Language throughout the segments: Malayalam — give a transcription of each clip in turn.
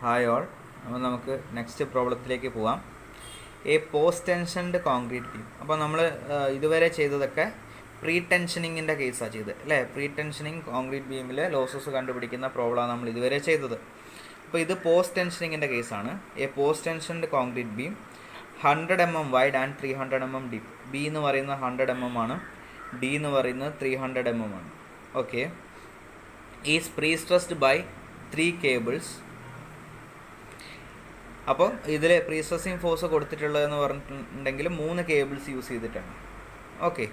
Hi all. അപ്പോൾ നമുക്ക് നെക്സ്റ്റ് പ്രോബ്ലത്തിലേക്ക് പോവാം. A post tensioned concrete beam. അപ്പോൾ നമ്മൾ ഇതുവരെ ചെയ്തതൊക്കെ പ്രീ ടെൻഷനിങ്ങിൻ്റെ കേസാണ് ചെയ്തത് അല്ലേ. പ്രീ ടെൻഷനിങ് കോൺക്രീറ്റ് ബീമിൽ ലോസസ് കണ്ടുപിടിക്കുന്ന പ്രോബ്ലമാണ് നമ്മൾ ഇതുവരെ ചെയ്തത്. അപ്പോൾ ഇത് പോസ്റ്റ് ടെൻഷനിങ്ങിൻ്റെ കേസാണ്. A post tensioned concrete beam 100 mm wide and 300 mm deep. B എന്ന് പറയുന്നത് 100 mm ആണ്, ഡി എന്ന് പറയുന്നത് 300 mm ആണ്. Okay, is pre stressed by 3 cables. അപ്പോൾ ഇതിൽ പ്രീ സ്ട്രെസ്സിങ് ഫോഴ്സ് കൊടുത്തിട്ടുള്ളതെന്ന് പറഞ്ഞിട്ടുണ്ടെങ്കിൽ 3 കേബിൾസ് യൂസ് ചെയ്തിട്ടാണ്. Okay,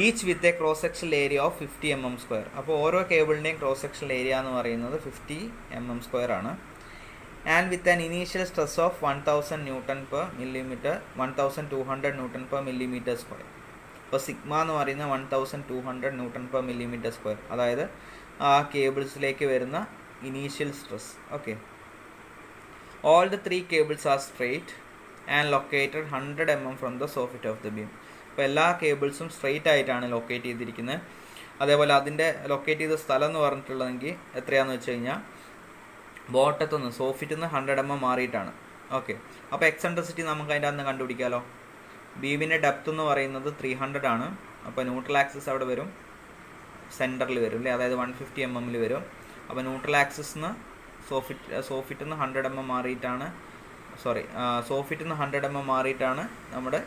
each with a cross sectional area of 50 mm². അപ്പോൾ ഓരോ കേബിളിൻ്റെയും ക്രോസ് സെക്ഷണൽ ഏരിയ എന്ന് പറയുന്നത് 50 mm² ആണ്. And with an initial stress of 1000 Nm/mm, 1200 Nm/mm². അപ്പോൾ സിഗ്മ എന്ന് പറയുന്ന 1200 Nm/mm², അതായത് ആ കേബിൾസിലേക്ക് വരുന്ന initial stress. Okay, all the 3 cables are straight and located 100 mm from the soffit of the beam. അപ്പോൾ എല്ലാ കേബിൾസും സ്ട്രെയിറ്റ് ആയിട്ടാണ് ലൊക്കേറ്റ് ചെയ്തിരിക്കുന്നത്. അതേപോലെ അതിൻ്റെ ലൊക്കേറ്റ് ചെയ്ത സ്ഥലം എന്ന് പറഞ്ഞിട്ടുള്ളതെങ്കിൽ എത്രയാണെന്ന് വെച്ച് കഴിഞ്ഞാൽ ബോട്ടത്തുനിന്ന് സോഫിറ്റിൽ നിന്ന് 100 mm മാറിയിട്ടാണ്. ഓക്കെ, അപ്പോൾ എക്സെൻട്രിസിറ്റി നമുക്ക് അതിൻ്റെ അന്ന് കണ്ടുപിടിക്കാമല്ലോ. ബീമിൻ്റെ ഡെപ്ത് എന്ന് പറയുന്നത് 300 ആണ്. അപ്പോൾ ന്യൂട്രൽ ആക്സിസ് അവിടെ വരും, സെൻറ്ററിൽ വരും അല്ലേ, അതായത് 150 mm വരും. അപ്പോൾ ന്യൂട്രൽ ആക്സിസിന് സോഫിറ്റിൽ നിന്ന് 100 mm മാറിയിട്ടാണ്, സോഫിറ്റിൽ നിന്ന് 100 mm മാറിയിട്ടാണ് നമ്മുടെ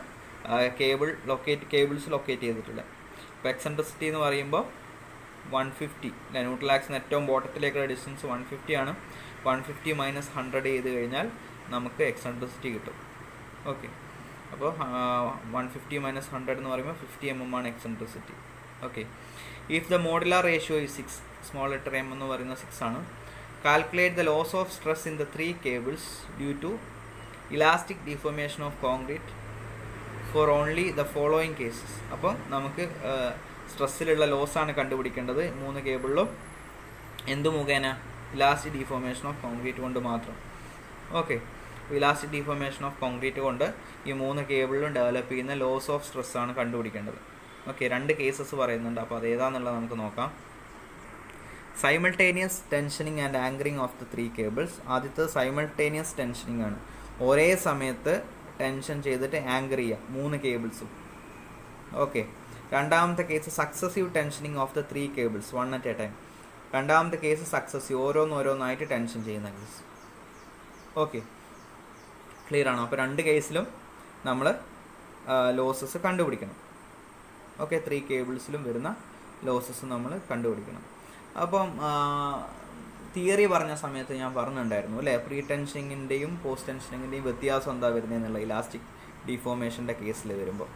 കേബിൾസ് ലൊക്കേറ്റ് ചെയ്തിട്ടുള്ളത്. അപ്പോൾ എക്സെൻട്രിസിറ്റി എന്ന് പറയുമ്പോൾ 150 അല്ലേ, ന്യൂട്രൽ ആക്സിന് ഏറ്റവും ബോട്ടത്തിലേക്കുള്ള ഡിസ്റ്റൻസ് 150 ആണ്. 150 - 100 ചെയ്ത് കഴിഞ്ഞാൽ നമുക്ക് എക്സെൻട്രിസിറ്റി കിട്ടും. ഓക്കെ, അപ്പോൾ 150 - 100 എന്ന് പറയുമ്പോൾ 50 mm ആണ് eccentricity. Okay, if the modular ratio is 6, small letter m എന്ന് പറയുന്നത് 6 ആണ്. Calculate the loss of stress in the 3 cables due to elastic deformation of concrete for only the following cases. അപ്പോൾ നമുക്ക് സ്ട്രെസ്സിലുള്ള ലോസാണ് കണ്ടുപിടിക്കേണ്ടത് 3 കേബിളിലും. എന്ത് മുഖേന? ഇലാസ്റ്റിക് ഡീഫോർമേഷൻ ഓഫ് കോൺക്രീറ്റ് കൊണ്ട് മാത്രം. Okay, elastic deformation of concrete കൊണ്ട് ഈ 3 കേബിളിലും ഡെവലപ്പ് ചെയ്യുന്ന ലോസ് ഓഫ് സ്ട്രെസ്സാണ് കണ്ടുപിടിക്കേണ്ടത്. ഓക്കെ, 2 കേസസ് പറയുന്നുണ്ട്. അപ്പോൾ അതേതാണെന്നുള്ളത് നമുക്ക് നോക്കാം. Simultaneous tensioning and anchoring of the 3 cables. ആദ്യത്തെ സൈമൾട്ടേനിയസ് ടെൻഷനിങ് ആണ്, ഒരേ സമയത്ത് ടെൻഷൻ ചെയ്തിട്ട് ആങ്കർ ചെയ്യുക 3 കേബിൾസും. ഓക്കെ, രണ്ടാമത്തെ case successive tensioning of the 3 cables 1 at a time. രണ്ടാമത്തെ കേസ് സക്സസീവ്, ഓരോന്നായിട്ട് ടെൻഷൻ ചെയ്യുന്ന കേസ്. ഓക്കെ, ക്ലിയർ ആണോ? അപ്പോൾ 2 കേസിലും നമ്മൾ ലോസസ് കണ്ടുപിടിക്കണം. ഓക്കെ, 3 കേബിൾസിലും വരുന്ന ലോസസ് നമ്മൾ കണ്ടുപിടിക്കണം. അപ്പം തിയറി പറഞ്ഞ സമയത്ത് ഞാൻ പറഞ്ഞിട്ടുണ്ടായിരുന്നു അല്ലേ, പ്രീ ടെൻഷനിങ്ങിൻ്റെയും പോസ്റ്റ് ടെൻഷനിങ്ങിൻ്റെയും വ്യത്യാസം എന്താ വരുന്നതെന്നുള്ള. ഇലാസ്റ്റിക് ഡിഫോർമേഷൻ്റെ കേസിൽ വരുമ്പോൾ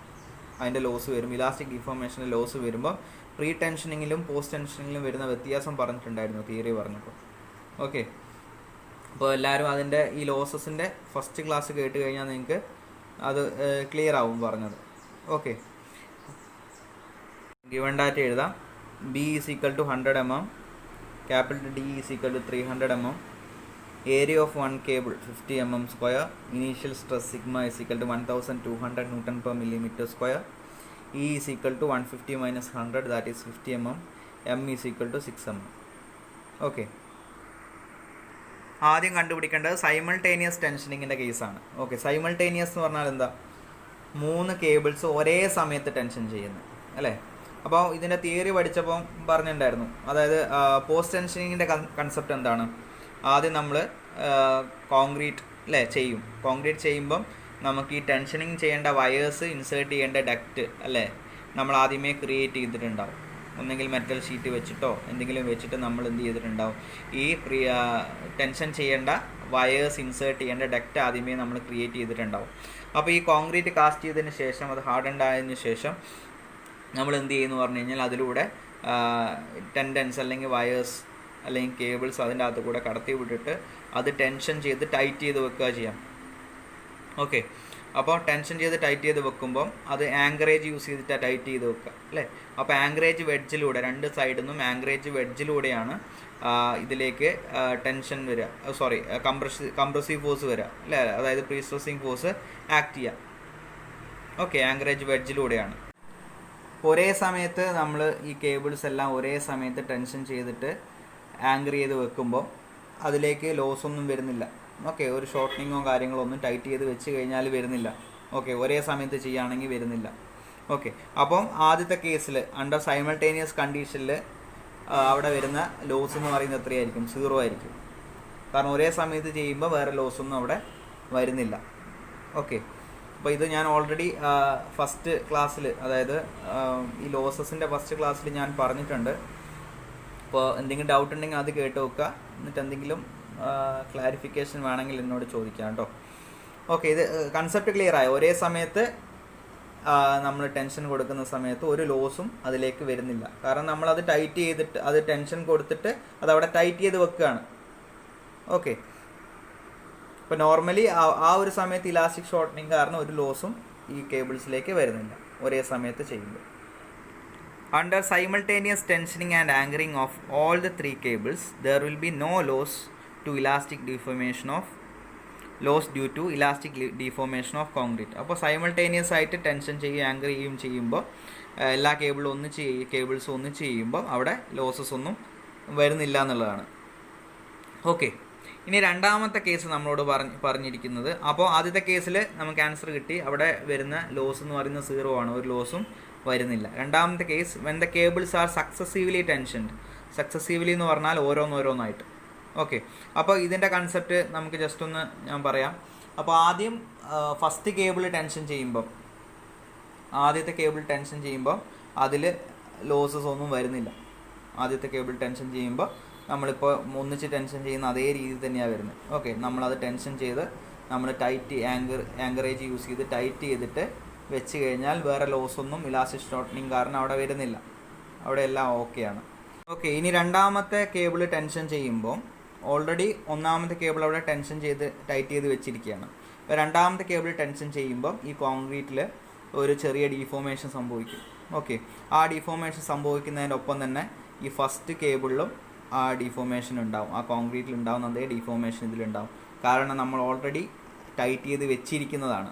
അതിൻ്റെ ലോസ് വരും. ഇലാസ്റ്റിക് ഡിഫോർമേഷൻ്റെ ലോസ് വരുമ്പോൾ പ്രീ ടെൻഷനിങ്ങിലും പോസ്റ്റ് ടെൻഷനിങ്ങിലും വരുന്ന വ്യത്യാസം പറഞ്ഞിട്ടുണ്ടായിരുന്നു തിയറി പറഞ്ഞപ്പോൾ. ഓക്കെ, അപ്പോൾ എല്ലാവരും അതിൻ്റെ ഈ ലോസസിൻ്റെ ഫസ്റ്റ് ക്ലാസ് കേട്ട് കഴിഞ്ഞാൽ നിങ്ങൾക്ക് അത് ക്ലിയർ ആവും പറഞ്ഞത്. ഓക്കെ, ഗിവൺ ഡാറ്റ എഴുതാം. B is equal to 100 mm, capital D is equal to 300 mm, area of one cable 50 mm², initial stress sigma is equal to 1200 Nm/mm², E is equal to 150 - 100, that is 50 mm, M is equal to 6 mm. Okay, ആദ്യം കണ്ടുപിടിക്കേണ്ടത് സൈമൾട്ടേനിയസ് ടെൻഷനിങ്ങിൻ്റെ കേസാണ്. ഓക്കെ, സൈമൾട്ടേനിയസ് എന്ന് പറഞ്ഞാൽ എന്താ? 3 കേബിൾസ് ഒരേ സമയത്ത് ടെൻഷൻ ചെയ്യുന്നത് അല്ലേ. അപ്പോൾ ഇതിൻ്റെ തിയറി പഠിച്ചപ്പോൾ പറഞ്ഞിട്ടുണ്ടായിരുന്നു, അതായത് പോസ്റ്റ് ടെൻഷനിങ്ങിൻ്റെ കൺസെപ്റ്റ് എന്താണ്? ആദ്യം നമ്മൾ കോൺക്രീറ്റ് അല്ലേ ചെയ്യും. കോൺക്രീറ്റ് ചെയ്യുമ്പം നമുക്ക് ഈ ടെൻഷനിങ് ചെയ്യേണ്ട വയേഴ്സ് ഇൻസേർട്ട് ചെയ്യേണ്ട ഡക്റ്റ് അല്ലേ നമ്മൾ ആദ്യമേ ക്രിയേറ്റ് ചെയ്തിട്ടുണ്ടാവും. ഒന്നെങ്കിൽ മെറ്റൽ ഷീറ്റ് വെച്ചിട്ടോ എന്തെങ്കിലും വെച്ചിട്ട് നമ്മൾ എന്ത് ചെയ്തിട്ടുണ്ടാവും, ഈ ടെൻഷൻ ചെയ്യേണ്ട വയേഴ്സ് ഇൻസേർട്ട് ചെയ്യേണ്ട ഡക്റ്റ് ആദ്യമേ നമ്മൾ ക്രിയേറ്റ് ചെയ്തിട്ടുണ്ടാവും. അപ്പോൾ ഈ കോൺക്രീറ്റ് കാസ്റ്റ് ചെയ്തതിന് ശേഷം, അത് ഹാർഡൻഡ് ആയതിനു ശേഷം നമ്മൾ എന്ത് ചെയ്യുന്നു പറഞ്ഞു കഴിഞ്ഞാൽ അതിലൂടെ ടെൻഡൻസ് അല്ലെങ്കിൽ വയേഴ്സ് അല്ലെങ്കിൽ കേബിൾസ് അതിൻ്റെ അകത്ത് കൂടെ കടത്തി വിട്ടിട്ട് അത് ടെൻഷൻ ചെയ്ത് ടൈറ്റ് ചെയ്ത് വെക്കുക ചെയ്യാം. ഓക്കെ, അപ്പോൾ ടെൻഷൻ ചെയ്ത് ടൈറ്റ് ചെയ്ത് വെക്കുമ്പം അത് ആങ്കറേജ് യൂസ് ചെയ്തിട്ടാണ് ടൈറ്റ് ചെയ്ത് വെക്കുക അല്ലേ. അപ്പോൾ ആങ്കറേജ് വെഡ്ജിലൂടെ 2 സൈഡിൽ നിന്നും ആങ്കറേജ് വെഡ്ജിലൂടെയാണ് ഇതിലേക്ക് ടെൻഷൻ വരിക, കംപ്രസീവ് ഫോഴ്സ് വരിക അല്ലേ, അതായത് പ്രീ സ്ട്രെസ്സിങ് ഫോഴ്സ് ആക്ട് ചെയ്യുക. ഓക്കെ, ആങ്കറേജ് വെഡ്ജിലൂടെയാണ്. ഒരേ സമയത്ത് നമ്മൾ ഈ കേബിൾസ് എല്ലാം ഒരേ സമയത്ത് ടെൻഷൻ ചെയ്തിട്ട് ആങ്കർ ചെയ്ത് വെക്കുമ്പോൾ അതിലേക്ക് ലോസ് ഒന്നും വരുന്നില്ല. ഓക്കെ, ഒരു ഷോർട്ടനിങ്ങോ കാര്യങ്ങളോ ഒന്നും ടൈറ്റ് ചെയ്ത് വെച്ച് കഴിഞ്ഞാൽ വരുന്നില്ല. ഓക്കെ, ഒരേ സമയത്ത് ചെയ്യുകയാണെങ്കിൽ വരുന്നില്ല. ഓക്കെ, അപ്പം ആദ്യത്തെ കേസിൽ അണ്ടർ സൈമൾട്ടേനിയസ് കണ്ടീഷനിൽ അവിടെ വരുന്ന ലോസ് എന്ന് പറയുന്നത് എത്രയായിരിക്കും? 0 ആയിരിക്കും. കാരണം ഒരേ സമയത്ത് ചെയ്യുമ്പോൾ വേറെ ലോസൊന്നും അവിടെ വരുന്നില്ല. ഓക്കെ, അപ്പോൾ ഇത് ഞാൻ ഓൾറെഡി ഫസ്റ്റ് ക്ലാസ്സിൽ, അതായത് ഈ ലോസസിൻ്റെ ഫസ്റ്റ് ക്ലാസ്സിൽ ഞാൻ പറഞ്ഞിട്ടുണ്ട്. അപ്പോൾ എന്തെങ്കിലും ഡൗട്ട് ഉണ്ടെങ്കിൽ അത് കേട്ട് വെക്കുക. എന്നിട്ട് എന്തെങ്കിലും ക്ലാരിഫിക്കേഷൻ വേണമെങ്കിൽ എന്നോട് ചോദിക്കാം കേട്ടോ. ഓക്കെ, ഇത് കൺസെപ്റ്റ് ക്ലിയർ ആയോ? ഒരേ സമയത്ത് നമ്മൾ ടെൻഷൻ കൊടുക്കുന്ന സമയത്ത് ഒരു ലോസും അതിലേക്ക് വരുന്നില്ല. കാരണം നമ്മളത് ടൈറ്റ് ചെയ്തിട്ട്, അത് ടെൻഷൻ കൊടുത്തിട്ട് അതവിടെ ടൈറ്റ് ചെയ്ത് വെക്കുകയാണ്. ഓക്കെ, ഇപ്പോൾ നോർമലി ആ ഒരു സമയത്ത് ഇലാസ്റ്റിക് ഷോർട്ടനിങ് കാരണം ഒരു ലോസും ഈ കേബിൾസിലേക്ക് വരുന്നില്ല ഒരേ സമയത്ത് ചെയ്യുമ്പോൾ. Under simultaneous tensioning and anchoring of all the 3 cables, there will be no loss to elastic deformation of loss due to elastic deformation of concrete. അപ്പോൾ സൈമൾട്ടേനിയസ് ആയിട്ട് ടെൻഷൻ ചെയ്യുകയും ആങ്കർ ചെയ്യുകയും ചെയ്യുമ്പോൾ എല്ലാ കേബിൾസും ഒന്ന് ചെയ്യുമ്പോൾ അവിടെ ലോസസ് ഒന്നും വരുന്നില്ല എന്നുള്ളതാണ്. ഓക്കെ, ഇനി രണ്ടാമത്തെ കേസ് നമ്മളോട് പറഞ്ഞിരിക്കുന്നത്, അപ്പോൾ ആദ്യത്തെ കേസിൽ നമുക്ക് ആൻസർ കിട്ടി, അവിടെ വരുന്ന ലോസ് എന്ന് പറയുന്നത് 0 ആണ്, ഒരു ലോസും വരുന്നില്ല. രണ്ടാമത്തെ case, when the cables are successively tensioned. Successively എന്ന് പറഞ്ഞാൽ ഓരോന്നോരോന്നായിട്ട്. ഓക്കെ, അപ്പോൾ ഇതിൻ്റെ കൺസെപ്റ്റ് നമുക്ക് ജസ്റ്റ് ഒന്ന് ഞാൻ പറയാം. അപ്പോൾ ആദ്യം ഫസ്റ്റ് കേബിൾ ടെൻഷൻ ചെയ്യുമ്പം, ആദ്യത്തെ കേബിൾ ടെൻഷൻ ചെയ്യുമ്പോൾ അതിൽ ലോസസ് ഒന്നും വരുന്നില്ല. ആദ്യത്തെ കേബിൾ ടെൻഷൻ ചെയ്യുമ്പോൾ നമ്മളിപ്പോൾ ഒന്നിച്ച് ടെൻഷൻ ചെയ്യുന്ന അതേ രീതി തന്നെയാണ് വരുന്നത്. ഓക്കെ, നമ്മളത് ടെൻഷൻ ചെയ്ത് നമ്മൾ ആങ്കറേജ് യൂസ് ചെയ്ത് ടൈറ്റ് ചെയ്തിട്ട് വെച്ച് കഴിഞ്ഞാൽ വേറെ ലോസൊന്നും ഇലാസ്റ്റിക് ഷോർട്ടനിങ് കാരണം അവിടെ വരുന്നില്ല. അവിടെ എല്ലാം ഓക്കെയാണ്. ഓക്കെ, ഇനി രണ്ടാമത്തെ കേബിൾ ടെൻഷൻ ചെയ്യുമ്പോൾ ഓൾറെഡി ഒന്നാമത്തെ കേബിൾ അവിടെ ടെൻഷൻ ചെയ്ത് ടൈറ്റ് ചെയ്ത് വെച്ചിരിക്കുകയാണ്. അപ്പോൾ രണ്ടാമത്തെ കേബിൾ ടെൻഷൻ ചെയ്യുമ്പോൾ ഈ കോൺക്രീറ്റിൽ ഒരു ചെറിയ ഡീഫോർമേഷൻ സംഭവിക്കും. ഓക്കെ, ആ ഡീഫോർമേഷൻ സംഭവിക്കുന്നതിനൊപ്പം തന്നെ ഈ ഫസ്റ്റ് കേബിളിലും ആ ഡീഫോർമേഷൻ ഉണ്ടാവും. ആ കോൺക്രീറ്റിൽ ഉണ്ടാവുന്ന അതേ ഡീഫോർമേഷൻ ഇതിലുണ്ടാവും. കാരണം നമ്മൾ ഓൾറെഡി ടൈറ്റ് ചെയ്ത് വെച്ചിരിക്കുന്നതാണ്.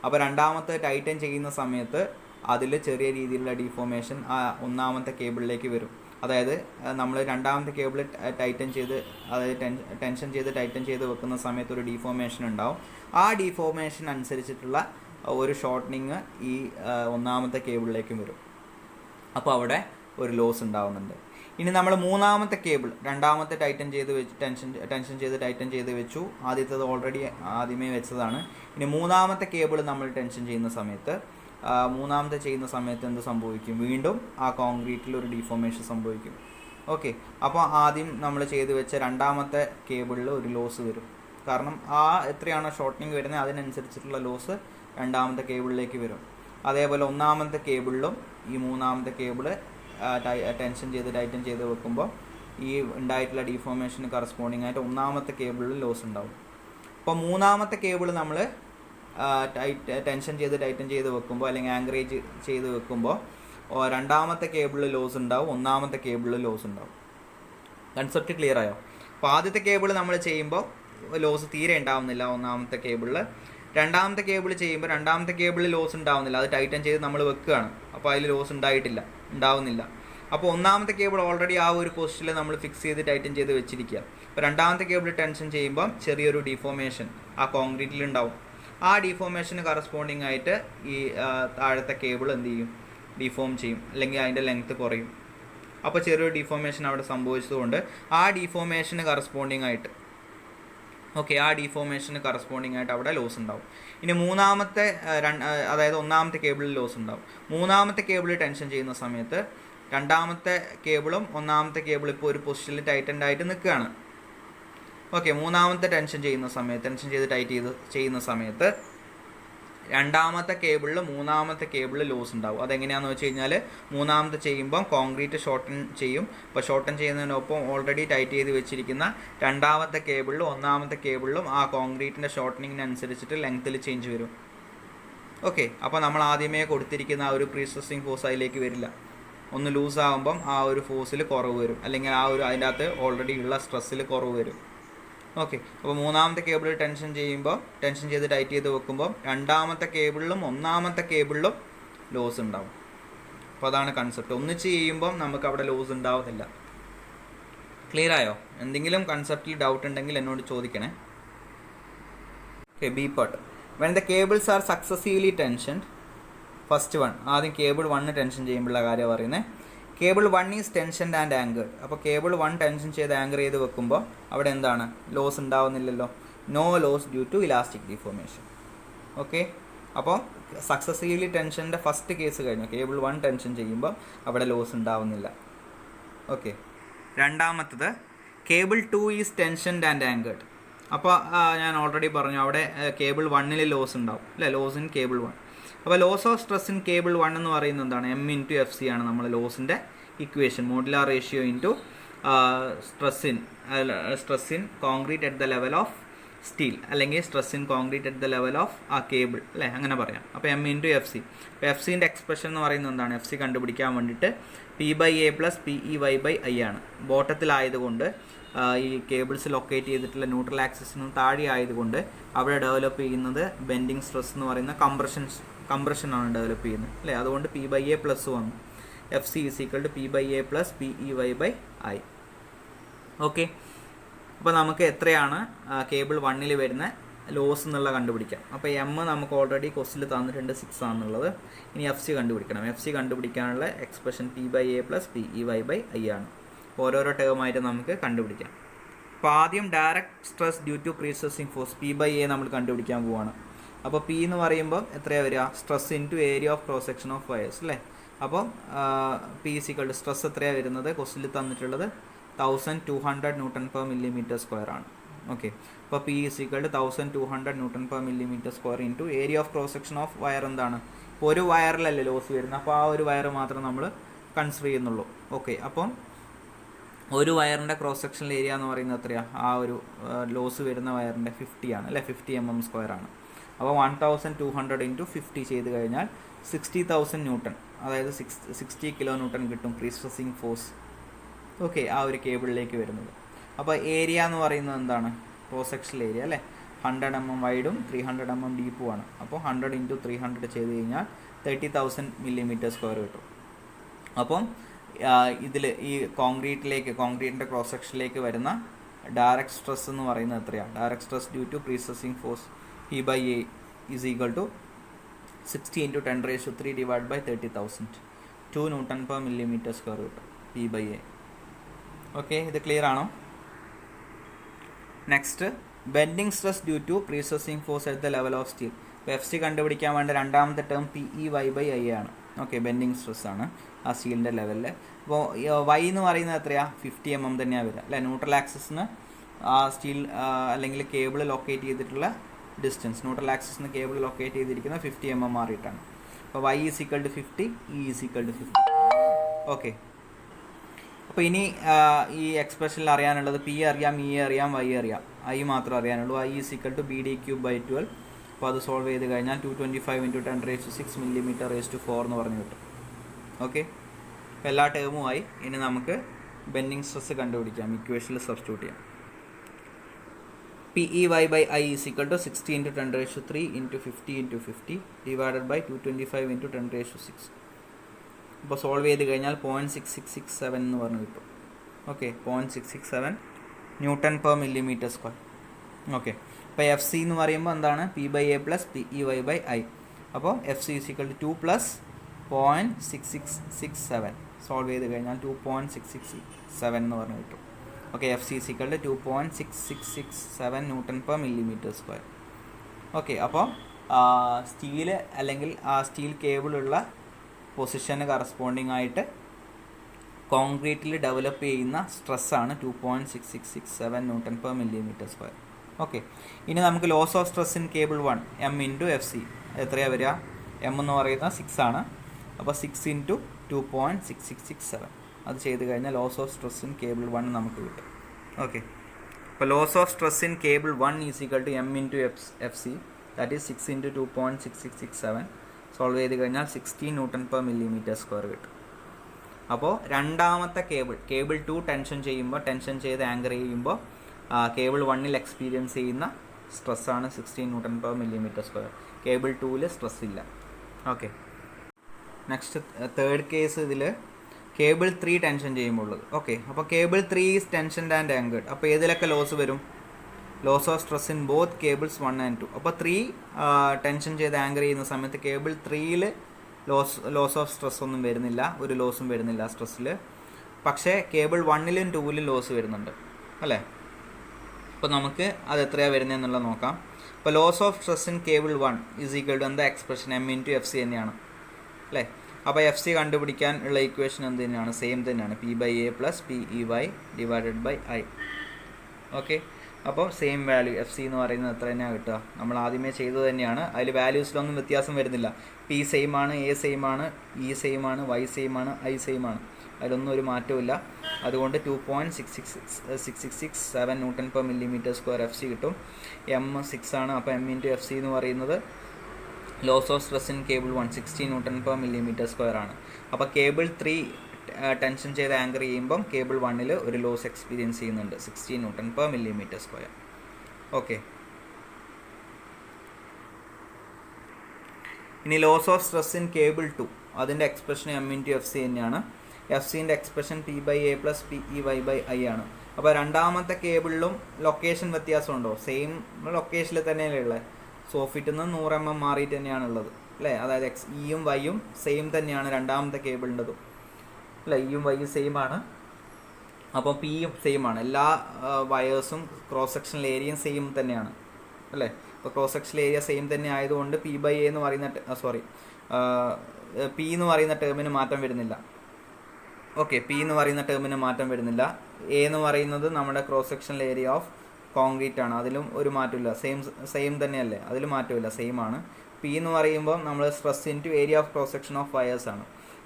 അപ്പോൾ രണ്ടാമത്തെ ടൈറ്റൻ ചെയ്യുന്ന സമയത്ത് അതിൽ ചെറിയ രീതിയിലുള്ള ഡീഫോർമേഷൻ ആ ഒന്നാമത്തെ കേബിളിലേക്ക് വരും. അതായത് നമ്മൾ രണ്ടാമത്തെ കേബിൾ ടൈറ്റൻ ചെയ്ത്, അതായത് ടെൻഷൻ ചെയ്ത് ടൈറ്റൻ ചെയ്ത് വെക്കുന്ന സമയത്ത് ഒരു ഡീഫോർമേഷൻ ഉണ്ടാവും. ആ ഡീഫോർമേഷൻ അനുസരിച്ചിട്ടുള്ള ഒരു ഷോർട്ടനിങ് ഈ ഒന്നാമത്തെ കേബിളിലേക്കും വരും. അപ്പോൾ അവിടെ ഒരു ലോസ് ഉണ്ടാവുന്നുണ്ട്. ഇനി നമ്മൾ മൂന്നാമത്തെ കേബിൾ, രണ്ടാമത്തെ ടൈറ്റൻ ചെയ്ത് വെച്ച് ടെൻഷൻ ചെയ്ത് ടൈറ്റൻ ചെയ്ത് വെച്ചു. ആദ്യത്തേത് ഓൾറെഡി ആദ്യമേ വെച്ചതാണ്. ഇനി മൂന്നാമത്തെ കേബിൾ നമ്മൾ ടെൻഷൻ ചെയ്യുന്ന സമയത്ത് എന്ത് സംഭവിക്കും? വീണ്ടും ആ കോൺക്രീറ്റിൽ ഒരു ഡീഫോർമേഷൻ സംഭവിക്കും. ഓക്കെ, അപ്പോൾ ആദ്യം നമ്മൾ ചെയ്ത് വെച്ച രണ്ടാമത്തെ കേബിളിൽ ഒരു ലോസ് വരും. കാരണം എത്രയാണോ ഷോർട്ടനിങ് വരുന്നത് അതിനനുസരിച്ചിട്ടുള്ള ലോസ് രണ്ടാമത്തെ കേബിളിലേക്ക് വരും. അതേപോലെ ഒന്നാമത്തെ കേബിളിലും ഈ മൂന്നാമത്തെ കേബിള് ടെൻഷൻ ചെയ്ത് ടൈറ്റൻ ചെയ്ത് വെക്കുമ്പോൾ ഈ ഉണ്ടായിട്ടുള്ള ഡീഫോർമേഷന് കറസ്പോണ്ടിങ് ആയിട്ട് ഒന്നാമത്തെ കേബിളിൽ ലോസ് ഉണ്ടാവും. അപ്പോൾ മൂന്നാമത്തെ കേബിൾ നമ്മൾ ടെൻഷൻ ചെയ്ത് ടൈറ്റൻ ചെയ്ത് വെക്കുമ്പോൾ അല്ലെങ്കിൽ ആങ്കറേജ് ചെയ്ത് വെക്കുമ്പോൾ രണ്ടാമത്തെ കേബിളിൽ ലോസ് ഉണ്ടാവും, ഒന്നാമത്തെ കേബിളിൽ ലോസ് ഉണ്ടാവും. കൺസെപ്റ്റ് ക്ലിയർ ആയോ? അപ്പോൾ ആദ്യത്തെ കേബിൾ നമ്മൾ ചെയ്യുമ്പോൾ ലോസ് തീരെ ഉണ്ടാവുന്നില്ല ഒന്നാമത്തെ കേബിളിൽ. രണ്ടാമത്തെ കേബിൾ ചെയ്യുമ്പോൾ രണ്ടാമത്തെ കേബിളിൽ ലോസ് ഉണ്ടാവുന്നില്ല, അത് ടൈറ്റൻ ചെയ്ത് നമ്മൾ വെക്കുകയാണ്. അപ്പോൾ അതിൽ ലോസ് ഉണ്ടാവുന്നില്ല. അപ്പോൾ ഒന്നാമത്തെ കേബിൾ ഓൾറെഡി ആ ഒരു പൊസിഷനിൽ നമ്മൾ ഫിക്സ് ചെയ്ത് ടൈറ്റൻ ചെയ്ത് വെച്ചിരിക്കുക. അപ്പോൾ രണ്ടാമത്തെ കേബിൾ ടെൻഷൻ ചെയ്യുമ്പോൾ ചെറിയൊരു ഡീഫോർമേഷൻ ആ കോൺക്രീറ്റിൽ ഉണ്ടാവും. ആ ഡീഫോർമേഷന് കറസ്പോണ്ടിങ് ആയിട്ട് ഈ താഴത്തെ കേബിൾ എന്ത് ചെയ്യും? ഡീഫോം ചെയ്യും, അല്ലെങ്കിൽ അതിൻ്റെ ലെങ്ത്ത് കുറയും. അപ്പോൾ ചെറിയൊരു ഡീഫോർമേഷൻ അവിടെ സംഭവിച്ചതുകൊണ്ട് ആ ഡീഫോർമേഷന് കറസ്പോണ്ടിങ് ആയിട്ട് അവിടെ ലോസ് ഉണ്ടാവും. ഇനി മൂന്നാമത്തെ അതായത് ഒന്നാമത്തെ കേബിളിൽ ലോസ് ഉണ്ടാവും. മൂന്നാമത്തെ കേബിൾ ടെൻഷൻ ചെയ്യുന്ന സമയത്ത് രണ്ടാമത്തെ കേബിളും ഒന്നാമത്തെ കേബിൾ ഇപ്പോൾ ഒരു പൊസിഷനിൽ ടൈറ്റൻഡ് ആയിട്ട് നിൽക്കുകയാണ്. ഓക്കെ, മൂന്നാമത്തെ ടെൻഷൻ ചെയ്ത് ടൈറ്റ് ചെയ്യുന്ന സമയത്ത് രണ്ടാമത്തെ കേബിളിൽ മൂന്നാമത്തെ കേബിളിൽ ലോസ് ഉണ്ടാവും. അതെങ്ങനെയാണെന്ന് വെച്ച് കഴിഞ്ഞാൽ മൂന്നാമത്തെ ചെയ്യുമ്പോൾ കോൺക്രീറ്റ് ഷോർട്ടൻ ചെയ്യും. അപ്പോൾ ഷോർട്ടൻ ചെയ്യുന്നതിനൊപ്പം ഓൾറെഡി ടൈറ്റ് ചെയ്ത് വെച്ചിരിക്കുന്ന രണ്ടാമത്തെ കേബിളിലും ഒന്നാമത്തെ കേബിളിലും ആ കോൺക്രീറ്റിൻ്റെ ഷോർട്ടനിങ്ങിനനുസരിച്ചിട്ട് ലെങ്ത്തിൽ ചേഞ്ച് വരും. ഓക്കെ, അപ്പോൾ നമ്മൾ ആദ്യമേ കൊടുത്തിരിക്കുന്ന ആ ഒരു പ്രീ സ്ട്രെസ്സിങ് ഫോഴ്സ് അതിലേക്ക് വരില്ല. ഒന്ന് ലൂസ് ആകുമ്പം ആ ഒരു ഫോഴ്സിൽ കുറവ് വരും, അല്ലെങ്കിൽ അതിൻ്റെ അകത്ത് ഓൾറെഡി ഉള്ള സ്ട്രെസ്സിൽ കുറവ് വരും. ഓക്കെ, അപ്പോൾ മൂന്നാമത്തെ കേബിൾ ടെൻഷൻ ചെയ്ത് ടൈറ്റ് ചെയ്ത് വെക്കുമ്പോൾ രണ്ടാമത്തെ കേബിളിലും ഒന്നാമത്തെ കേബിളിലും ലോസ് ഉണ്ടാവും. അപ്പോൾ അതാണ് കൺസെപ്റ്റ്. ഒന്നിച്ച് ചെയ്യുമ്പം നമുക്ക് അവിടെ ലോസ് ഉണ്ടാവുന്നില്ല. ക്ലിയർ ആയോ? എന്തെങ്കിലും കൺസെപ്റ്റിൽ ഡൗട്ട് ഉണ്ടെങ്കിൽ എന്നോട് ചോദിക്കണേ. Okay, B part. When the cables are successively tensioned, first one, ആദ്യം കേബിൾ 1 ടെൻഷൻ ചെയ്യുമ്പോഴുള്ള കാര്യം പറയുന്നത്. Cable 1 is tensioned and anchored. അപ്പോൾ കേബിൾ 1 ടെൻഷൻ ചെയ്ത് ആങ്കർ ചെയ്ത് വെക്കുമ്പോൾ അവിടെ എന്താണ്, ലോസ് ഉണ്ടാവുന്നില്ലല്ലോ. No loss due to elastic deformation. Okay, അപ്പോൾ സക്സസീവ്ലി ടെൻഷൻ്റെ ഫസ്റ്റ് കേസ് കഴിഞ്ഞു. കേബിൾ 1 ടെൻഷൻ ചെയ്യുമ്പോൾ അവിടെ ലോസ് ഉണ്ടാവുന്നില്ല. ഓക്കെ, രണ്ടാമത്തത് cable 2 is tensioned and anchored. അപ്പോൾ ഞാൻ ഓൾറെഡി പറഞ്ഞു അവിടെ കേബിൾ 1 ലോസ് ഉണ്ടാവും അല്ലേ, ലോസ് ഇൻ കേബിൾ 1. അപ്പോൾ loss of stress in cable 1 എന്ന് പറയുന്നത് എന്താണ്, M/FC ആണ് നമ്മൾ ലോസിൻ്റെ equation. Modular ratio into stress in concrete at the level of steel, അല്ലെങ്കിൽ stress in concrete at the level of ആ കേബിൾ അല്ലേ, അങ്ങനെ പറയാം. അപ്പോൾ M/FC. അപ്പോൾ FC-ൻ്റെ എക്സ്പ്രഷൻ എന്ന് പറയുന്നത് എന്താണ്, FC കണ്ടുപിടിക്കാൻ വേണ്ടിയിട്ട് P/A + PEY/I ആണ്. ബോട്ടത്തിലായതുകൊണ്ട് ഈ കേബിൾസ് ലൊക്കേറ്റ് ചെയ്തിട്ടുള്ള ന്യൂട്രൽ ആക്സിസിനും താഴെ ആയതുകൊണ്ട് അവിടെ ഡെവലപ്പ് ചെയ്യുന്നത് ബെൻഡിങ് സ്ട്രെസ് എന്ന് പറയുന്ന കംപ്രഷനാണ് ഡെവലപ്പ് ചെയ്യുന്നത് അല്ലേ. അതുകൊണ്ട് P/A പ്ലസ് വന്നു. FC = P/A + PEY/I. ഓക്കെ, അപ്പോൾ നമുക്ക് എത്രയാണ് കേബിൾ 1 വരുന്ന ലോസ് എന്നുള്ള കണ്ടുപിടിക്കാം. അപ്പോൾ M നമുക്ക് ഓൾറെഡി ക്വസ്റ്റിൽ തന്നിട്ടുണ്ട് 6 ആണെന്നുള്ളത്. ഇനി FC കണ്ടുപിടിക്കണം. FC കണ്ടുപിടിക്കാനുള്ള എക്സ്പ്രഷൻ P/A + PEY/I ആണ്. ഓരോരോ ടേമായിട്ട് നമുക്ക് കണ്ടുപിടിക്കാം. അപ്പോൾ ആദ്യം direct stress due to prestressing force P/A നമ്മൾ കണ്ടുപിടിക്കാൻ പോവുകയാണ്. അപ്പോൾ P എന്ന് പറയുമ്പോൾ എത്രയാണ് വരിക, stress into area of cross section of wires അല്ലേ. അപ്പോൾ P = സ്ട്രെസ് എത്രയാണ് വരുന്നത്, ക്വസ്റ്റിൽ തന്നിട്ടുള്ളത് 1200 Nm/mm² ആണ്. ഓക്കെ, അപ്പോൾ P = 1200 Nm/mm² into area of cross section of wire എന്താണ്, ഇപ്പോൾ ഒരു വയറിലല്ലേ ലോസ് വരുന്നത്, അപ്പോൾ ആ ഒരു വയർ മാത്രം നമ്മൾ കൺസിഡർ ചെയ്യുന്നുള്ളൂ. ഓക്കെ, അപ്പം ഒരു വയറിൻ്റെ ക്രോസ് സെക്ഷണൽ ഏരിയ എന്ന് പറയുന്നത് എത്രയാണ്, ആ ഒരു ലോസ് വരുന്ന വയറിൻ്റെ 50 ആണ് അല്ലേ, 50 mm² ആണ്. അപ്പോൾ 1200 × 50 ചെയ്ത് കഴിഞ്ഞാൽ 60,000 ന്യൂട്ടൺ, അതായത് 60 kN കിട്ടും പ്രീസ്ട്രെസിങ് ഫോഴ്സ്. ഓക്കെ, ആ ഒരു കേബിളിലേക്ക് വരുന്നത്. അപ്പോൾ ഏരിയ എന്ന് പറയുന്നത് എന്താണ്, ക്രോസ് സെക്ഷണൽ ഏരിയ അല്ലേ, 100 mm വൈഡും 300 mm ഡീപ്പും ആണ്. അപ്പോൾ 100 × 300 ചെയ്ത് കഴിഞ്ഞാൽ 30,000 mm² കിട്ടും. അപ്പം ഇതിൽ ഈ കോൺക്രീറ്റിൻ്റെ ക്രോസ് സെക്ഷനിലേക്ക് വരുന്ന ഡയറക്റ്റ് സ്ട്രെസ് എന്ന് പറയുന്നത് എത്രയാണ്, direct stress due to prestressing force P/A = 60 × 10³ / 30,000, 2 Nm/mm² കിട്ടും P/A. ഓക്കെ, ഇത് ക്ലിയർ ആണോ? Next, bending stress due to prestressing force at the level of steel. ഇപ്പോൾ FC കണ്ടുപിടിക്കാൻ വേണ്ട രണ്ടാമത്തെ ടേം PEY/I ആണ്. ഓക്കെ, ബെൻഡിങ് സ്ട്രെസ് ആണ് ആ സ്റ്റീലിൻ്റെ ലെവലിൽ. അപ്പോൾ Y എന്ന് പറയുന്നത് എത്രയാണ്, 50 mm തന്നെയാണ് വരിക അല്ലേ. ന്യൂട്രൽ ആക്സിസിന് ആ സ്റ്റീൽ അല്ലെങ്കിൽ കേബിൾ ലൊക്കേറ്റ് ചെയ്തിട്ടുള്ള ഡിസ്റ്റൻസ്, ന്യൂട്രൽ ആക്സിസിന് കേബിൾ ലൊക്കേറ്റ് ചെയ്തിരിക്കുന്ന 50 mm മാറിയിട്ടാണ്. അപ്പോൾ Y = 50, E = 50. ഓക്കെ, അപ്പോൾ ഇനി ഈ എക്സ്പ്രഷനിൽ അറിയാനുള്ളത് P അറിയാം, E അറിയാം, Y അറിയാം, I മാത്രം അറിയാനുള്ളൂ. I = BD³/12. അപ്പോൾ അത് സോൾവ് ചെയ്ത് കഴിഞ്ഞാൽ 225 × 10⁶ mm⁴ എന്ന് പറഞ്ഞു കിട്ടും. ഓക്കെ, അപ്പോൾ എല്ലാ ടേമുമായി. ഇനി നമുക്ക് ബെൻഡിങ് സ്ട്രെസ് കണ്ടുപിടിക്കാം, ഇക്വേഷനിൽ സബ്സ്റ്റിറ്റ്യൂട്ട് ചെയ്യാം. PEY/I = 60 × 10⁻³ × 50 × 50 / 225 × 10⁶. അപ്പോൾ സോൾവ് ചെയ്ത് കഴിഞ്ഞാൽ 0.6667 എന്ന് പറഞ്ഞു കിട്ടും. Okay, 0.667 Nm/mm². ഓക്കെ, അപ്പോൾ FC എന്ന് പറയുമ്പോൾ എന്താണ്, P/A + PEY/I. അപ്പോൾ FC = 2 + 0.6667. സോൾവ് ചെയ്ത് കഴിഞ്ഞാൽ 2.667 എന്ന് പറഞ്ഞു കിട്ടും. Okay, FC = 2.6667 Nm/mm². ഓക്കെ, അപ്പോൾ സ്റ്റീല് അല്ലെങ്കിൽ ആ സ്റ്റീൽ കേബിളുള്ള പൊസിഷന് കറസ്പോണ്ടിങ് ആയിട്ട് കോൺക്രീറ്റിൽ ഡെവലപ്പ് ചെയ്യുന്ന സ്ട്രെസ്സാണ് 2.6667 Nm/mm². ഓക്കെ, ഇനി നമുക്ക് loss of stress in cable 1 M/FC എത്രയാണ് വരിക, M എന്ന് പറയുന്നത് 6 ആണ്. അപ്പോൾ 6 × 2.6667 അത് ചെയ്ത് കഴിഞ്ഞാൽ loss of stress in cable 1 നമുക്ക് കിട്ടും. ഓക്കെ, അപ്പോൾ loss of stress in cable 1 = M/FC, that is 6 × 2.6667. Solve ചെയ്ത് കഴിഞ്ഞാൽ 60 Nm/mm² കിട്ടും. അപ്പോൾ രണ്ടാമത്തെ കേബിൾ 2 ടെൻഷൻ ചെയ്ത് ആങ്കർ ചെയ്യുമ്പോൾ കേബിൾ 1 എക്സ്പീരിയൻസ് ചെയ്യുന്ന സ്ട്രെസ്സാണ് 16 Nm/mm². കേബിൾ 2 സ്ട്രെസ് ഇല്ല. Okay, next third case. ഇതിൽ കേബിൾ 3 ടെൻഷൻ ചെയ്യുമ്പോൾ ഉള്ളത്. ഓക്കെ, അപ്പോൾ cable 3 is tensioned and anchored. അപ്പോൾ ഏതിലൊക്കെ ലോസ് വരും? Loss of stress in both cables 1 and 2. അപ്പോൾ 3 ടെൻഷൻ ചെയ്ത് ആങ്കർ ചെയ്യുന്ന സമയത്ത് കേബിൾ 3യിൽ ലോസ് ഓഫ് സ്ട്രെസ് ഒന്നും വരുന്നില്ല, ഒരു ലോസും വരുന്നില്ല സ്ട്രെസ്സിൽ. പക്ഷേ കേബിൾ 1ലും 2ലും ലോസ് വരുന്നുണ്ട് അല്ലേ? അപ്പോൾ നമുക്ക് അത് എത്രയാണ് വരുന്നതെന്നുള്ളത് നോക്കാം. അപ്പോൾ loss of stress in cable 1 is equal to എന്താ എക്സ്പ്രഷൻ? M/FC തന്നെയാണ് അല്ലേ? അപ്പോൾ FC കണ്ടുപിടിക്കാൻ ഉള്ള ഇക്വേഷൻ എന്ത് തന്നെയാണ്? സെയിം തന്നെയാണ്, P/A + PEY / I. ഓക്കെ, അപ്പോൾ സെയിം വാല്യൂ FC എന്ന് പറയുന്നത് എത്ര തന്നെയാണ് കിട്ടുക? നമ്മൾ ആദ്യമേ ചെയ്തത് തന്നെയാണ്. അതിൽ വാല്യൂസിലൊന്നും വ്യത്യാസം വരുന്നില്ല. P സെയിം ആണ്, A സെയിം ആണ്, E സെയിം ആണ്, Y സെയിം ആണ്, I സെയിം ആണ്. അതിലൊന്നും ഒരു മാറ്റമില്ല. അതുകൊണ്ട് 2.6667 Nm/mm² FC കിട്ടും. M 6 ആണ്. അപ്പോൾ M/FC എന്ന് പറയുന്നത് loss of stress in cable 1 16 Nm/mm² ആണ്. അപ്പോൾ കേബിൾ 3 ടെൻഷൻ ചെയ്ത് ആങ്കർ ചെയ്യുമ്പം കേബിൾ 1ൽ ഒരു ലോസ് എക്സ്പീരിയൻസ് ചെയ്യുന്നുണ്ട് 16 Nm/mm². ഓക്കെ, ഇനി loss of stress in cable 2, അതിൻ്റെ എക്സ്പ്രഷൻ M/FC തന്നെയാണ്. FCൻ്റെ എക്സ്പ്രഷൻ P/A + PEY/I ആണ്. അപ്പോൾ രണ്ടാമത്തെ കേബിളിലും ലൊക്കേഷൻ വ്യത്യാസമുണ്ടോ? സെയിം ലൊക്കേഷനിൽ തന്നെയല്ലേ ഉള്ളത്. സോഫിറ്റിൽ നിന്ന് 100 mm മാറിയിട്ട് തന്നെയാണുള്ളത് അല്ലേ? അതായത് Eയും Yയും സെയിം തന്നെയാണ് രണ്ടാമത്തെ കേബിളിൻ്റെതും അല്ലേ? Eയും Yയും സെയിം ആണ്. അപ്പോൾ Pയും സെയിം ആണ്. എല്ലാ വയേഴ്സും ക്രോസ് സെക്ഷണൽ ഏരിയയും സെയിം തന്നെയാണ് അല്ലേ? അപ്പോൾ ക്രോസ് സെക്ഷണൽ ഏരിയ സെയിം തന്നെ ആയതുകൊണ്ട് P/A എന്ന് പറയുന്ന P എന്ന് പറയുന്ന ടേമിന് മാറ്റം വരുന്നില്ല. ഓക്കെ, P എന്ന് പറയുന്ന ടേമിന് മാറ്റം വരുന്നില്ല. A എന്ന് പറയുന്നത് നമ്മുടെ cross sectional area of concrete ആണ്, അതിലും ഒരു മാറ്റമില്ല. സെയിം തന്നെയല്ലേ? അതിൽ മാറ്റമില്ല, സെയിം ആണ്. P എന്ന് പറയുമ്പോൾ നമ്മൾ stress into area of cross section of wires ആണ്.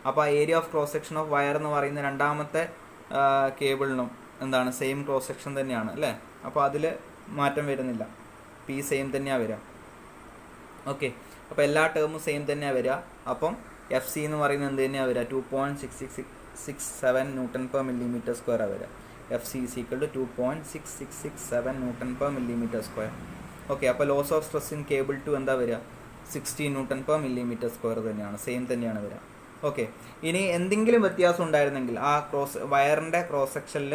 അപ്പോൾ ആ area of cross section of wire എന്ന് പറയുന്ന രണ്ടാമത്തെ കേബിളിനും എന്താണ്? സെയിം ക്രോസ് സെക്ഷൻ തന്നെയാണ് അല്ലേ? അപ്പോൾ അതിൽ മാറ്റം വരുന്നില്ല, P സെയിം തന്നെയാണ് വരിക. ഓക്കെ, അപ്പോൾ എല്ലാ ടേമും സെയിം തന്നെയാണ് വരിക. അപ്പം FC എന്ന് പറയുന്നത് എന്ത് തന്നെയാണ് വരിക? 2.6667 Nm/mm² വരിക. FC is equal to 2.6667 Nm/mm². Okay, അപ്പോൾ loss of stress in cable 2 എന്താ വരിക? 16 Nm/mm² തന്നെയാണ്, സെയിം തന്നെയാണ് വരിക. ഓക്കെ, ഇനി എന്തെങ്കിലും വ്യത്യാസം ഉണ്ടായിരുന്നെങ്കിൽ ആ വയറിൻ്റെ ക്രോസ് സെക്ഷനിൽ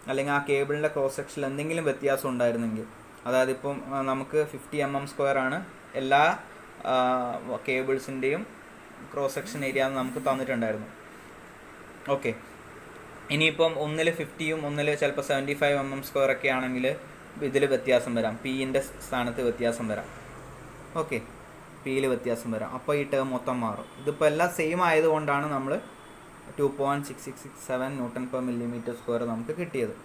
അല്ലെങ്കിൽ ആ കേബിളിൻ്റെ ക്രോസ് സെക്ഷനിൽ എന്തെങ്കിലും വ്യത്യാസം ഉണ്ടായിരുന്നെങ്കിൽ, അതായത് ഇപ്പം നമുക്ക് 50 mm² ആണ് എല്ലാ കേബിൾസിൻ്റെയും ക്രോസ് സെക്ഷൻ ഏരിയ നമുക്ക് തന്നിട്ടുണ്ടായിരുന്നു. ഓക്കെ, ഇനിയിപ്പം ഒന്നിൽ 50യും ഒന്നിൽ ചിലപ്പോൾ 75 mm² ഒക്കെ ആണെങ്കിൽ ഇതിൽ വ്യത്യാസം വരാം, Pൻ്റെ സ്ഥാനത്ത് വ്യത്യാസം വരാം. ഓക്കെ, Pയിൽ വ്യത്യാസം വരാം. അപ്പോൾ ഈ ടേം മൊത്തം മാറും. ഇതിപ്പോൾ എല്ലാം സെയിം ആയതുകൊണ്ടാണ് നമ്മൾ 2.6667 Nm/mm² നമുക്ക് കിട്ടിയത്.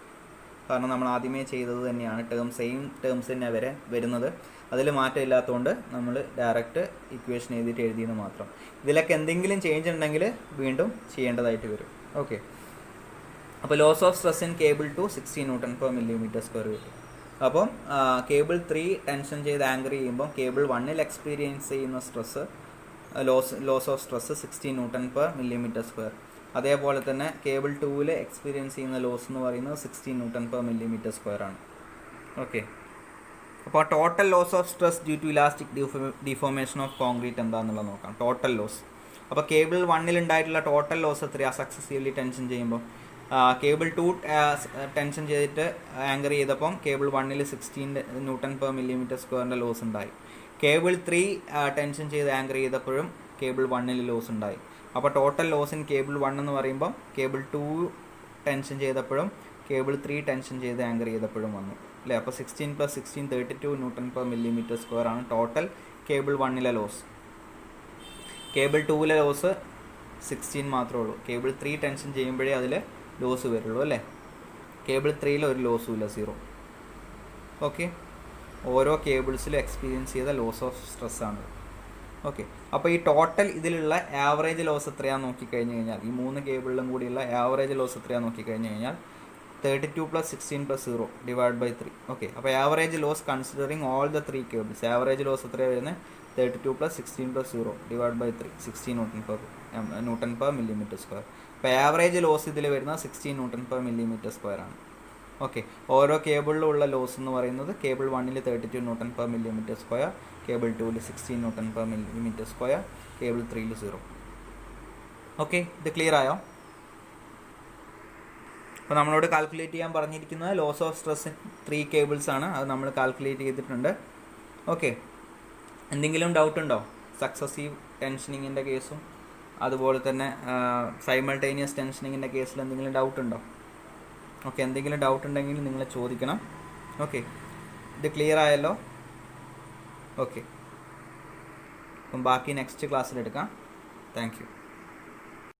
കാരണം നമ്മൾ ആദ്യമേ ചെയ്തത് തന്നെയാണ്, സെയിം ടേംസ് തന്നെ വരുന്നത്. അതിൽ മാറ്റം ഇല്ലാത്തതുകൊണ്ട് നമ്മൾ ഡയറക്റ്റ് ഇക്വേഷൻ എഴുതിയെന്ന് മാത്രം. ഇതിലൊക്കെ എന്തെങ്കിലും ചേഞ്ച് ഉണ്ടെങ്കിൽ വീണ്ടും ചെയ്യേണ്ടതായിട്ട് വരും. ഓക്കെ, അപ്പോൾ loss of stress in cable 2 16 Nm/mm² കിട്ടും. അപ്പം കേബിൾ 3 ടെൻഷൻ ചെയ്ത് ആങ്കർ ചെയ്യുമ്പോൾ കേബിൾ 1ൽ എക്സ്പീരിയൻസ് ചെയ്യുന്ന stress loss of stress 16 Nm/mm². അതേപോലെ തന്നെ കേബിൾ 2ൽ എക്സ്പീരിയൻസ് ചെയ്യുന്ന ലോസ് എന്ന് പറയുന്നത് 16 Nm/mm² ആണ്. ഓക്കെ, അപ്പോൾ total loss of stress due to elastic deformation of concrete എന്താണെന്നുള്ളത് നോക്കാം. ടോട്ടൽ ലോസ്, അപ്പോൾ കേബിൾ 1ൽ ഉണ്ടായിട്ടുള്ള ടോട്ടൽ ലോസ് എത്രയാണ് സക്സസീവ്ലി ടെൻഷൻ ചെയ്യുമ്പോൾ? കേബിൾ 2 ടെൻഷൻ ചെയ്തിട്ട് ആങ്കർ ചെയ്തപ്പം കേബിൾ 1ൽ 16 Nm/mm² ലോസ് ഉണ്ടായി. കേബിൾ 3 ടെൻഷൻ ചെയ്ത് ആങ്കർ ചെയ്തപ്പോഴും കേബിൾ 1ൽ ലോസ് ഉണ്ടായി. അപ്പോൾ ടോട്ടൽ ലോസ് ഇൻ കേബിൾ 1 എന്ന് പറയുമ്പം കേബിൾ 2 ടെൻഷൻ ചെയ്തപ്പോഴും കേബിൾ 3 ടെൻഷൻ ചെയ്ത് ആങ്കർ ചെയ്തപ്പോഴും വന്നു അല്ലേ? അപ്പോൾ 16 + 16 32 Nm/mm² ആണ് ടോട്ടൽ കേബിൾ 1ലെ ലോസ്. കേബിൾ 2ലെ ലോസ് 16 മാത്രമേ ഉള്ളൂ. കേബിൾ 3 ടെൻഷൻ ചെയ്യുമ്പോഴേ അതിൽ ലോസ് വരുള്ളൂ അല്ലേ? കേബിൾ 3ൽ ഒരു ലോസും ഇല്ല, 0. ഓക്കെ, ഓരോ കേബിൾസിലും എക്സ്പീരിയൻസ് ചെയ്ത ലോസ് ഓഫ് സ്ട്രെസ് ആണ്. ഓക്കെ, അപ്പോൾ ഈ ടോട്ടൽ ഇതിലുള്ള ആവറേജ് ലോസ് എത്രയാണെന്ന് നോക്കിക്കഴിഞ്ഞ് കഴിഞ്ഞാൽ, ഈ 3 കേബിളിലും കൂടിയുള്ള ആവറേജ് ലോസ് എത്രയാണെന്ന് നോക്കിക്കഴിഞ്ഞ് കഴിഞ്ഞാൽ 32 + 16 + 0 / 3. ഓക്കെ, അപ്പോൾ average loss considering all the 3 cables, average loss എത്രയാണ് വരുന്നത്? 32 + 16 + 0 / 3 16 Nm/mm². അപ്പോൾ ആവറേജ് ലോസ് ഇതിൽ വരുന്നത് 16 Nm/mm² ആണ്. ഓക്കെ, ഓരോ കേബിളിലും ഉള്ള ലോസ് എന്ന് പറയുന്നത് കേബിൾ 1ൽ 32 Nm/mm², കേബിൾ 2ൽ 16 Nm/mm², കേബിൾ 3ൽ 0. ഓക്കെ, ഇത് ക്ലിയർ ആയോ? അപ്പോൾ നമ്മളോട് കാൽക്കുലേറ്റ് ചെയ്യാൻ പറഞ്ഞിരിക്കുന്നത് ലോസ് ഓഫ് സ്ട്രെസ് 3 കേബിൾസ് ആണ്. അത് നമ്മൾ കാൽക്കുലേറ്റ് ചെയ്തിട്ടുണ്ട്. ഓക്കെ, എന്തെങ്കിലും ഡൗട്ട് ഉണ്ടോ? സക്സസീവ് ടെൻഷനിങ്ങിൻ്റെ കേസും അതുപോലെ തന്നെ സൈമൾട്ടേനിയസ് ടെൻഷനിങ്ങിൻ്റെ കേസിൽ എന്തെങ്കിലും ഡൗട്ട് ഉണ്ടോ? ഓക്കെ, എന്തെങ്കിലും ഡൗട്ട് ഉണ്ടെങ്കിൽ നിങ്ങൾ ചോദിക്കണം. ഓക്കെ, ഇത് ക്ലിയർ ആയല്ലോ? ഓക്കെ, അപ്പം ബാക്കി നെക്സ്റ്റ് ക്ലാസ്സിലെടുക്കാം. Thank you.